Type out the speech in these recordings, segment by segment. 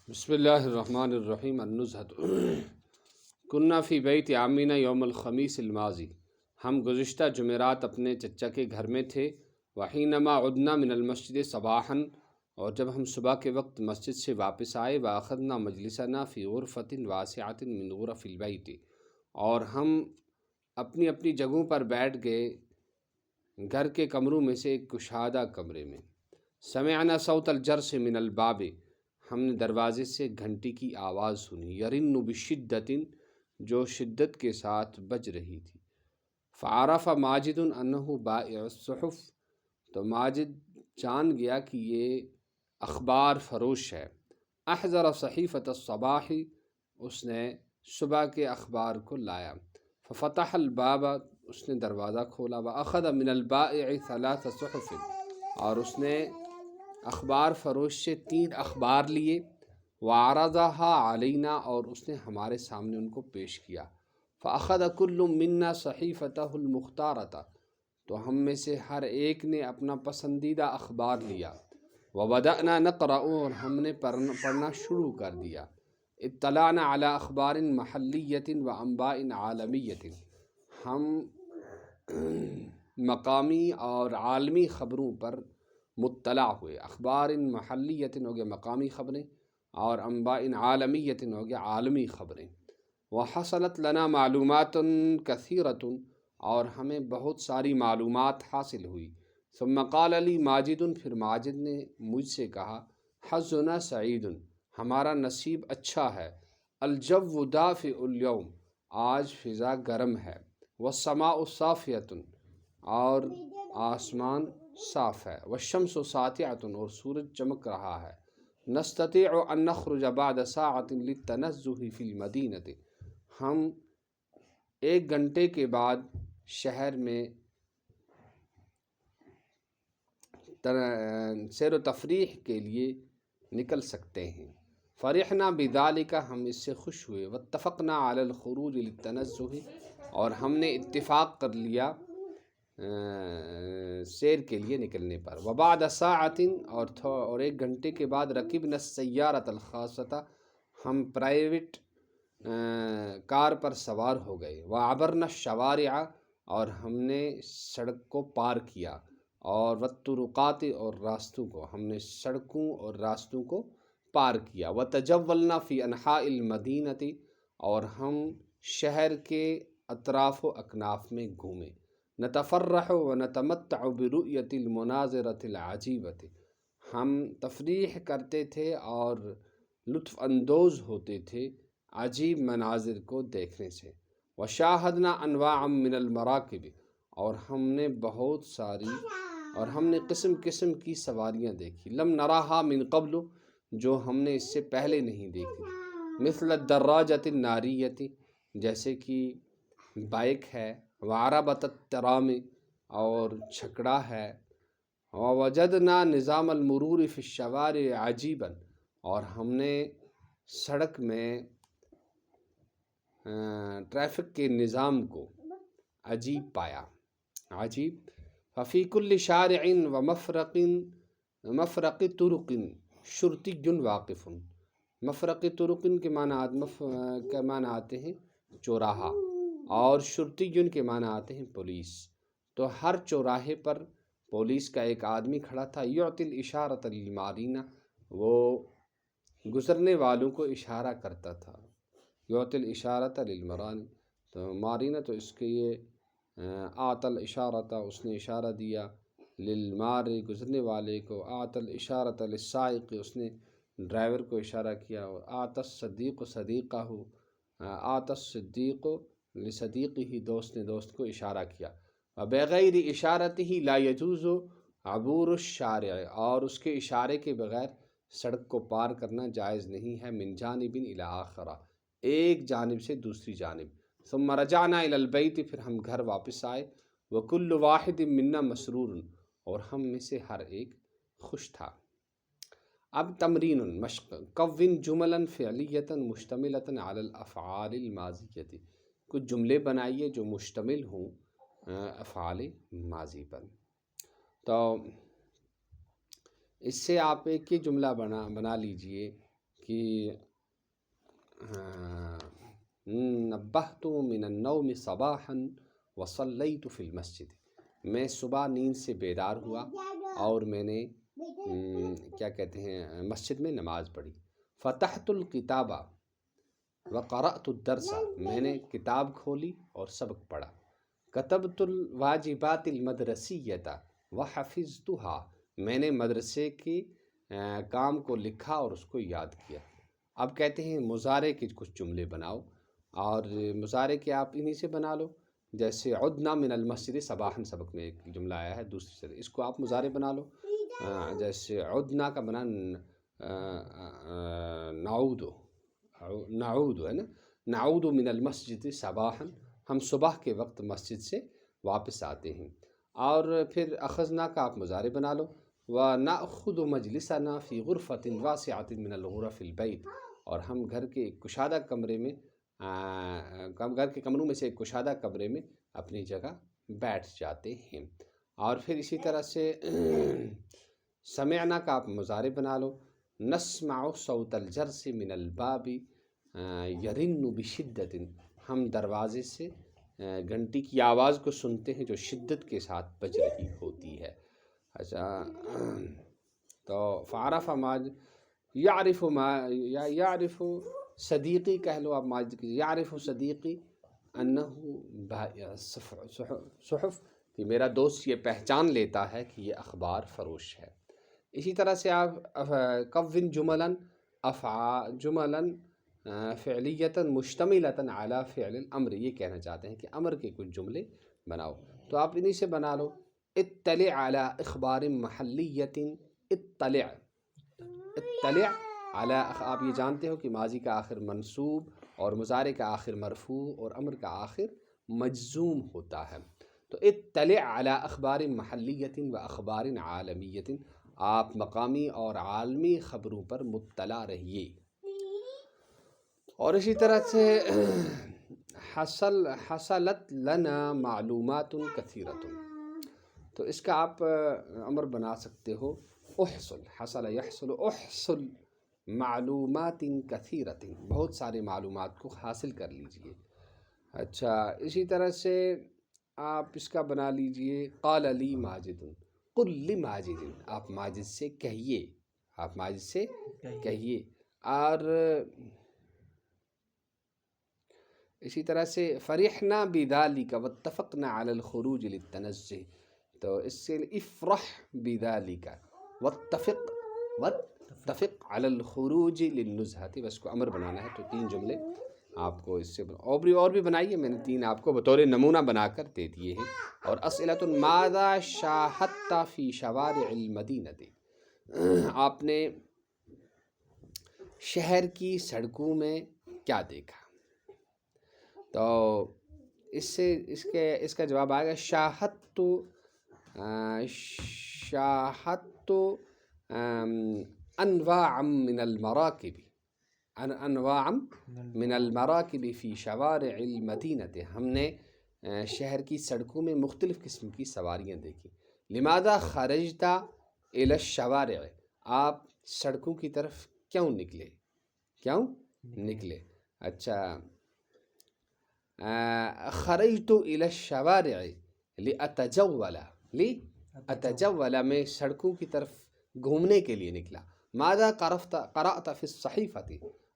بسم اللہ الرحمن الرحیم النزہۃ کنہ فی بیت عامینہ یوم الخمیس الماضی، ہم گزشتہ جمعرات اپنے چچا کے گھر میں تھے۔ وحینما عدنا من المسجد صباحا، اور جب ہم صبح کے وقت مسجد سے واپس آئے، واخذنا مجلسنا فی غرفۃ واسعۃ من غرف البیت، اور ہم اپنی اپنی جگہوں پر بیٹھ گئے گھر کے کمروں میں سے ایک کشادہ کمرے میں۔ سمعنا صوت الجرس من الباب، ہم نے دروازے سے گھنٹی کی آواز سنی، یرن بشدت، جو شدت کے ساتھ بج رہی تھی۔ فعرف ماجد انہ بائع الصحف، تو ماجد جان گیا کہ یہ اخبار فروش ہے۔ احضر صحیفۃ الصباح، اس نے صبح کے اخبار کو لایا۔ ففتح الباب، اس نے دروازہ کھولا۔ واخذ من البائع ثلاث صحف، اور اس نے اخبار فروش سے 3 اخبار لیے۔ وعرضها علینا، اور اس نے ہمارے سامنے ان کو پیش کیا۔ فاخذ کل منا صحیفته المختارۃ، تو ہم میں سے ہر ایک نے اپنا پسندیدہ اخبار لیا۔ وبدأنا نقرأ، اور ہم نے پڑھنا شروع کر دیا۔ اطلعنا علی اخبار محلیۃ وانباء عالمیۃ، ہم مقامی اور عالمی خبروں پر مطلع ہوئے۔ اخبار محلیۃ ہو گیا مقامی خبریں، اور انباء عالمیۃ ہو گیا عالمی خبریں۔ وحصلت لنا معلومات کثیرۃ، اور ہمیں بہت ساری معلومات حاصل ہوئی۔ ثم قال لی ماجد، پھر ماجد نے مجھ سے کہا، حظنا سعید، ہمارا نصیب اچھا ہے۔ الجو دافئ اليوم، آج فضا گرم ہے۔ والسماء صافیۃ، اور آسمان صاف ہے۔ والشمس ساطعۃ، اور سورج چمک رہا ہے۔ نستطيع ان نخرج بعد ساعة للتنزه في المدینة، ہم 1 گھنٹے کے بعد شہر میں سیر و تفریح کے لیے نکل سکتے ہیں۔ فرحنا بذلك، ہم اس سے خوش ہوئے۔ واتفقنا على الخروج للتنزه، اور ہم نے اتفاق کر لیا سیر کے لیے نکلنے پر۔ وبعد ساعة، اور 1 گھنٹے کے بعد رکبنا السیارة الخاصة، ہم پرائیویٹ کار پر سوار ہو گئے۔ وعبرنا الشوارع، اور ہم نے سڑک کو پار کیا۔ اور والطرقات، اور راستوں کو، ہم نے سڑکوں اور راستوں کو پار کیا۔ وتجولنا فی انحاء المدینة، اور ہم شہر کے اطراف و اکناف میں گھومے۔ نتفرح ونتمتع برؤیت المناظرۃ العجیبۃ، ہم تفریح کرتے تھے اور لطف اندوز ہوتے تھے عجیب مناظر کو دیکھنے سے۔ وشاہدنا انواعا من المراکب، اور ہم نے قسم قسم کی سواریاں دیکھی۔ لم نراہا من قبل، جو ہم نے اس سے پہلے نہیں دیکھی۔ مثل الدراجۃ الناریۃ، جیسے کہ بائک ہے۔ وعربۃ الترام، اور چھکڑا ہے۔ ووجدنا نظام المرور فی الشوارع عجیبا، اور ہم نے سڑک میں ٹریفک کے نظام کو عجیب پایا۔ عجیب۔ ففی کل شارع مفرق طرق شرطی واقف، مفرق طرق کے معنی آتے ہیں چوراہا، اور شرطی کے معنی آتے ہیں پولیس۔ تو ہر چوراہے پر پولیس کا ایک آدمی کھڑا تھا۔ یعطی الاشارۃ للمارین، وہ گزرنے والوں کو اشارہ کرتا تھا۔ یعطی الاشارۃ للمران، تو مارین، تو اس کے یہ اعطى الاشارۃ، اس نے اشارہ دیا۔ للمار، گزرنے والے کو۔ اعطى الاشارۃ للسائق، اس نے ڈرائیور کو اشارہ کیا۔ اعطى الصدیق صدیقہ، اعطى الصدیق لصدیقہ، دوست نے دوست کو اشارہ کیا۔ بغیر اشارتہ لا یجوز عبور الشارع، اور اس کے اشارے کے بغیر سڑک کو پار کرنا جائز نہیں ہے۔ من جانب الی آخر، ایک جانب سے دوسری جانب۔ ثم رجعنا الی البیت، پھر ہم گھر واپس آئے۔ وکل واحد منا مسرور، اور ہم میں سے ہر ایک خوش تھا۔ اب تمرین مشق۔ کون جملا فعلیۃ مشتملۃ علی الافعال الماضیۃ، کچھ جملے بنائیے جو مشتمل ہوں افعال ماضی پر۔ تو اس سے آپ ایک یہ جملہ بنا لیجئے کہ نبہت من النوم صباحا وصلیت فی المسجد، میں صبح نیند سے بیدار ہوا اور میں نے کیا کہتے ہیں مسجد میں نماز پڑھی۔ فتحت الکتابہ وقرأت الدرس، میں نے کتاب کھولی اور سبق پڑھا۔ کتبت الواجبات المدرسیۃ وحفظتها، میں نے مدرسے کی کام کو لکھا اور اس کو یاد کیا۔ اب کہتے ہیں مضارع کے کچھ جملے بناؤ، اور مضارع کے آپ انہی سے بنا لو، جیسے عدنا من المسجد صباحا، سبق میں ایک جملہ آیا ہے دوسری سے، اس کو آپ مضارع بنا لو۔ جیسے عدنا کا بنا نعود ہے نا، نعود من المسجد صباحا، ہم صبح کے وقت مسجد سے واپس آتے ہیں۔ اور پھر اخذنا کا آپ مضارع بنا لو، وَنَأْخُذُ مَجْلِسَنَا فِي غُرْفَةٍ وَاسِعَةٍ مِنَ الْغُرَفِ الْبَيْتِ، اور ہم گھر کے ایک کشادہ کمرے میں گھر کے کمروں میں سے ایک کشادہ کمرے میں اپنی جگہ بیٹھ جاتے ہیں۔ اور پھر اسی طرح سے سمعنا کا آپ مضارع بنا لو، نسمع صوت الجرس من الباب یرن بشدت، ہم دروازے سے گھنٹی کی آواز کو سنتے ہیں جو شدت کے ساتھ بج رہی ہوتی ہے۔ اچھا، تو فعرف ماج یعرف ما یعرف صدیقی کہہ لو آپ، ماجد کی یعرف صدیقی انہ صحف، کہ میرا دوست یہ پہچان لیتا ہے کہ یہ اخبار فروش ہے۔ اسی طرح سے آپ کون جملا فعلیتا مشتملتا علی فعل الامر، یہ کہنا چاہتے ہیں کہ امر کے کچھ جملے بناؤ، تو آپ انہی سے بنا لو۔ اطلع علی اخبار محلیت، اطلع علی، آپ یہ جانتے ہو کہ ماضی کا آخر منصوب اور مضارع کا آخر مرفوع اور امر کا آخر مجزوم ہوتا ہے، تو اطلع علی اخبار محلیت و اخبار عالمیت، آپ مقامی اور عالمی خبروں پر مطلع رہیے۔ اور اسی طرح سے حصلت لنا معلومات کثیرۃ، تو اس کا آپ امر بنا سکتے ہو احصل، حصل یحصل، احصل معلومات کثیرۃ، بہت سارے معلومات کو حاصل کر لیجئے۔ اچھا، اسی طرح سے آپ اس کا بنا لیجئے قال لی ماجد، قل لماجد، آپ ماجد سے کہیے، آپ ماجد سے کہیے۔ اور اسی طرح سے فرحنا بذلک واتفقنا علی الخروج للتنزہ، تو اس سے افرح بذلک واتفق علی الخروج للنزہۃ، بس کو امر بنانا ہے، تو 3 جملے آپ کو اس سے اور بھی بنائیے، میں نے 3 آپ کو بطور نمونہ بنا کر دے دیے ہیں۔ اور اسئلۃ ماذا شاہدت فی شوارع المدینۃ، آپ نے شہر کی سڑکوں میں کیا دیکھا، تو اس کا جواب آئے گا شاہدت انواعا من المراکب، انواعا من المراکب فی شوارع المدینۃ، ہم نے شہر کی سڑکوں میں مختلف قسم کی سواریاں دیکھی۔ لماذا خرجت الی الشوارع، آپ سڑکوں کی طرف کیوں نکلے؟ اچھا، خرجت الی الشوارع لأتجول، میں سڑکوں کی طرف گھومنے کے لیے نکلا۔ ماذا قرأت فی الصحیفۃ،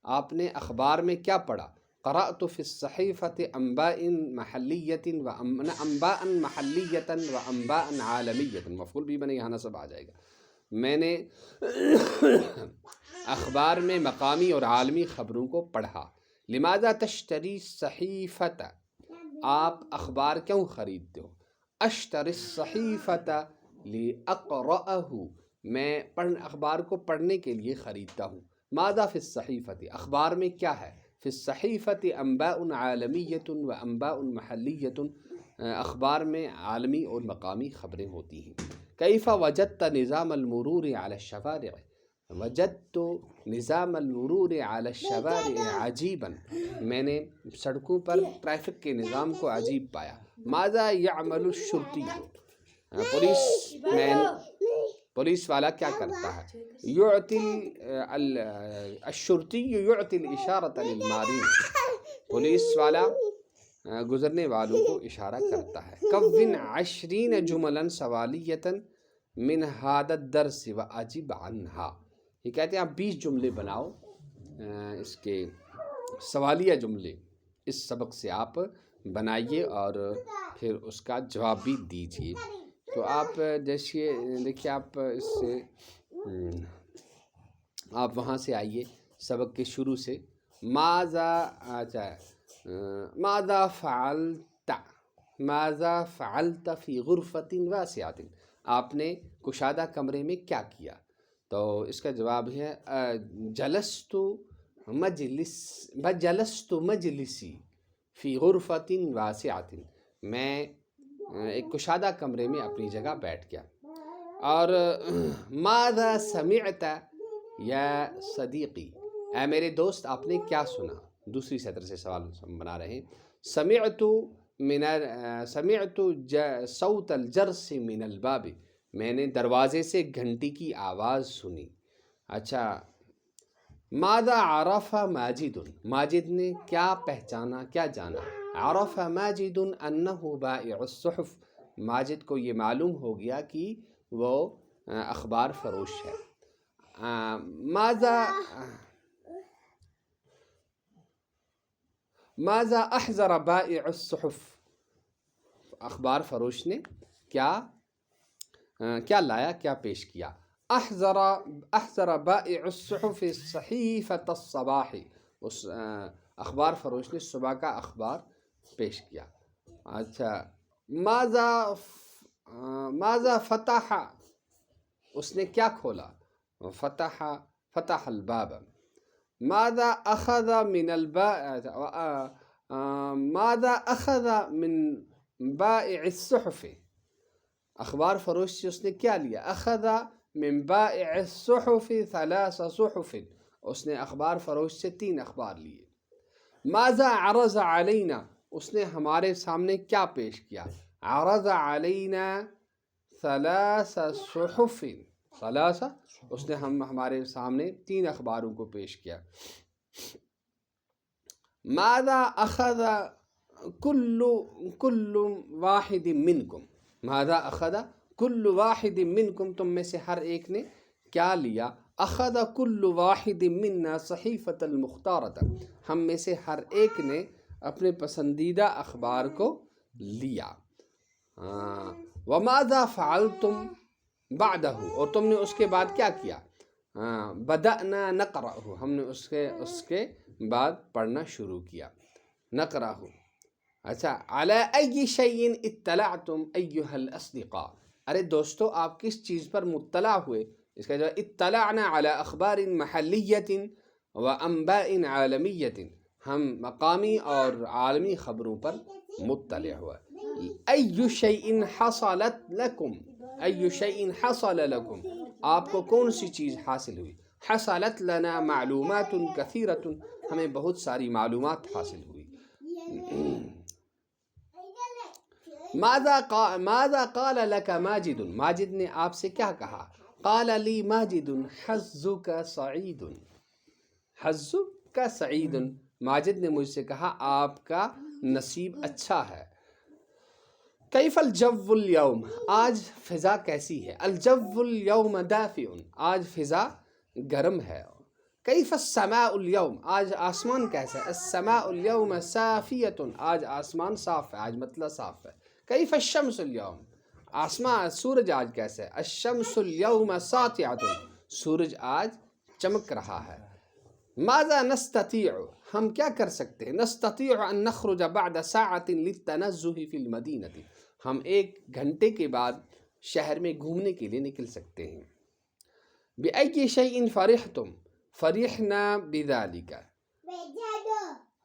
آپ نے اخبار میں کیا پڑھا؟ قرأت فی الصحیفۃ انباء محلیۃ و انباء عالمیۃ، مفعول بھی بنے، یہاں نصب آ جائے گا۔ میں نے اخبار میں مقامی اور عالمی خبروں کو پڑھا۔ لماذا تشتری الصحیفۃ، آپ اخبار کیوں خریدتے ہو؟ اشتری الصحیفۃ لأقرأہ، میں اخبار کو پڑھنے کے لیے خریدتا ہوں۔ ماذا فی الصحیفۃ، اخبار میں کیا ہے؟ فی الصحیفۃ انباء عالمیۃ و انباء محلیۃ، اخبار میں عالمی اور مقامی خبریں ہوتی ہیں۔ کیف وجدت نظام المرور علی الشوارع، وجدت نظام المرور علی الشوارع عجیبا، میں نے سڑکوں پر ٹریفک کے نظام کو عجیب پایا۔ ماذا یعمل الشرطی، پولیس والا کیا کرتا ہے؟ یعطی الشرطی یعطی الاشارۃ للمارین، پولیس والا گزرنے والوں کو اشارہ کرتا ہے۔ کون 20 جملا سوالیۃ من ھذا الدرس واجب عنھا، یہ کہتے ہیں آپ 20 جملے بناؤ، اس کے سوالیہ جملے اس سبق سے آپ بنائیے اور پھر اس کا جواب بھی دیجیے۔ تو آپ جیسے دیکھیے، آپ اس سے آپ وہاں سے آئیے سبق کے شروع سے، ماذا فعلت فی غرفۃ واسعۃ، آپ نے کشادہ کمرے میں کیا کیا؟ تو اس کا جواب ہے جلست مجلسی فی غرفۃ واسعۃ، میں ایک کشادہ کمرے میں اپنی جگہ بیٹھ گیا۔ اور ماذا سمعت یا صدیقی، اے میرے دوست آپ نے کیا سنا؟ دوسری سطر سے سوال بنا رہے ہیں۔ سمعت صوت الجرس من الباب، میں نے دروازے سے گھنٹی کی آواز سنی۔ اچھا، ماذا عرف ماجد، ماجد نے کیا پہچانا، کیا جانا؟ عرف ماجد انہ بائع الصحف، ماجد کو یہ معلوم ہو گیا کہ وہ اخبار فروش ہے۔ ماذا احضر بائع الصحف، اخبار فروش نے کیا لایا، کیا پیش کیا؟ احضر بائع الصحف صحیفۃ الصباح، اس اخبار فروش نے صبح کا اخبار پیش کیا۔ اچھا، ماذا فتح، اس نے کیا کھولا؟ فتح الباب۔ ماذا اخذ من بائع الصحف، اخبار فروش سے اس نے کیا لیا؟ اخذ من بائع الصحف 3 صحف، اس نے اخبار فروش سے 3 اخبار لیے۔ ماذا عرض علینا، اس نے ہمارے سامنے کیا پیش کیا؟ عرض علینا 3 صحف، 3، اس نے ہمارے سامنے 3 اخباروں کو پیش کیا۔ ماذا اخذ کل واحد منکم، ماذا اخذ کل واحد منکم، تم میں سے ہر ایک نے کیا لیا؟ اخذ کل واحد منا صحیفۃ المختارۃ، ہم میں سے ہر ایک نے اپنے پسندیدہ اخبار کو لیا۔ وماذا فعلتم بعدہ، اور تم نے اس کے بعد کیا کیا؟ بدأنا نقرأ، ہم نے اس کے بعد پڑھنا شروع کیا، نقرأ۔ اچھا، علی ای شیء اطلعتم ایھا الاصدقاء، ارے دوستو آپ کس چیز پر مطلع ہوئے؟ اس کا جواب اطلعنا علی اخبار محلیۃ و انباء عالمیۃ، ہم مقامی اور عالمی خبروں پر مطلع ہوئے۔ ای شیء حصلت لکم، ای شیء حصل لکم، آپ کو کون سی چیز حاصل ہوئی؟ حصلت لنا معلومات کثیرۃ، ہمیں بہت ساری معلومات حاصل ہوئی۔ ماذا قال لك ماجد، ماجد نے آپ سے کیا کہا؟ قال لی ماجد حظک سعید، حظک سعید، ماجد نے مجھ سے کہا آپ کا نصیب اچھا ہے۔ کیف الجو اليوم، آج فضا کیسی ہے؟ الجو اليوم دافئ، آج فضا گرم ہے۔ کیف السماء اليوم، آج آسمان کیسا ہے؟ السماء اليوم صافیۃ، آج آسمان صاف ہے، آج مطلع صاف ہے۔ کیف الشمس اليوم، آسمان سورج آج کیسا ہے؟ الشمس اليوم ساطعۃ، سورج آج چمک رہا ہے۔ ماذا نستطيع، ہم کیا کر سکتے ہیں؟ نستطيع ان نخرج بعد ساعة للتنزه في المدینة، ہم 1 گھنٹے کے بعد شہر میں گھومنے کے لیے نکل سکتے ہیں۔ بأي شيء فرحتم، فرحنا بذلك۔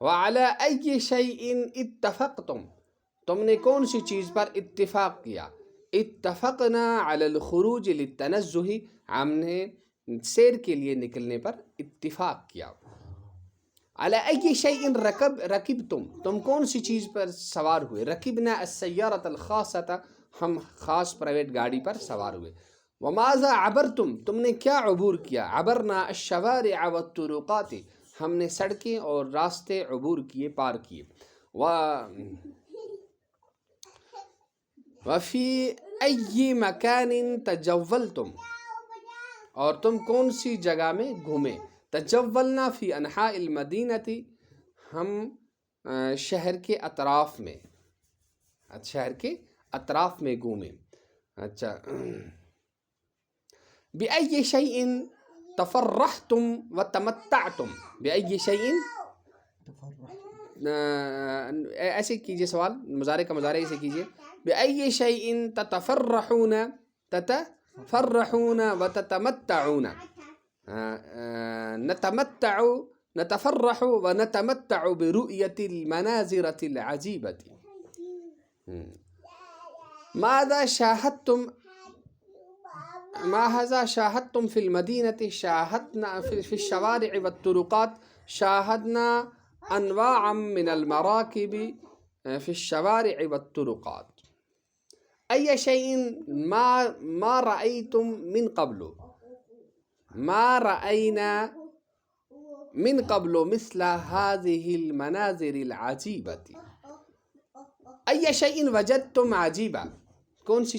وعلى أي شيء اتفقتم، تم نے کون سی چیز پر اتفاق کیا؟ اتفقنا على الخروج للتنزه، ہم نے سیر کے لیے نکلنے پر اتفاق کیا۔ على أي شيء رکبتم، تم کون سی چیز پر سوار ہوئے؟ رکبنا السيارة الخاصة، ہم خاص پرائیویٹ گاڑی پر سوار ہوئے۔ وماذا عبرتم، تم نے کیا عبور کیا؟ عبرنا الشوارع والطرقات، ہم نے سڑکیں اور راستے عبور کیے، پار کیے. وفی ای مکان تجولتم، اور تم کون سی جگہ میں گھومے؟ تجولنا فی انحاء المدینتی، ہم شہر کے اطراف میں، شہر کے اطراف میں گھومے. اچھا. بأي شيء تفرحتم وتمتعتم، بأي شيء، ایسے کیجئے سوال، مضارع کا مضارع ایسے کیجئے. بأي شيء تتفرحون وتتمتعون، نتفرح ونتمتع برؤية المناظر العجيبة. ماذا شاهدتم في المدينة؟ شاهدنا في الشوارع والطرقات، شاهدنا أنواعا من المراكب في الشوارع والطرقات. أي شيء ما رأيتم من قبل؟ ما رأينا من قبل مثل هذه المناظر العجيبة. أي شيء وجدتم عجيبا، کون سی